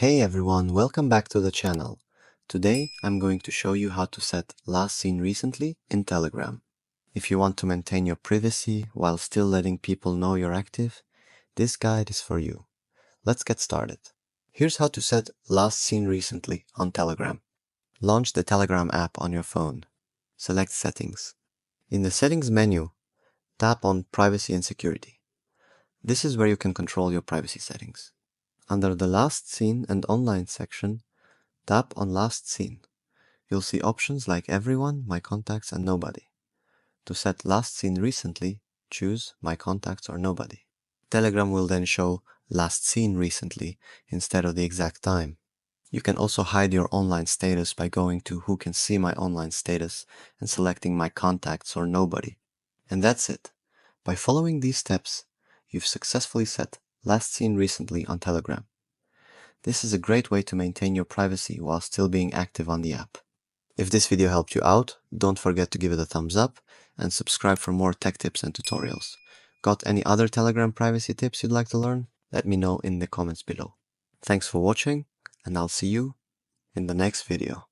Hey everyone, welcome back to the channel. Today I'm going to show you how to set last seen recently in Telegram. If you want to maintain your privacy while still letting people know you're active, this guide is for you. Let's get started. Here's how to set last seen recently on Telegram. Launch the Telegram app on your phone. Select Settings. In the Settings menu, tap on Privacy and Security. This is where you can control your privacy settings. Under the Last Seen and Online section, tap on Last Seen. You'll see options like Everyone, My Contacts, and Nobody. To set Last Seen Recently, choose My Contacts or Nobody. Telegram will then show Last Seen Recently instead of the exact time. You can also hide your online status by going to Who Can See My Online Status and selecting My Contacts or Nobody. And that's it. By following these steps, you've successfully set Last Seen Recently on Telegram. This is a great way to maintain your privacy while still being active on the app. If this video helped you out, don't forget to give it a thumbs up and subscribe for more tech tips and tutorials. Got any other Telegram privacy tips you'd like to learn? Let me know in the comments below. Thanks for watching, and I'll see you in the next video.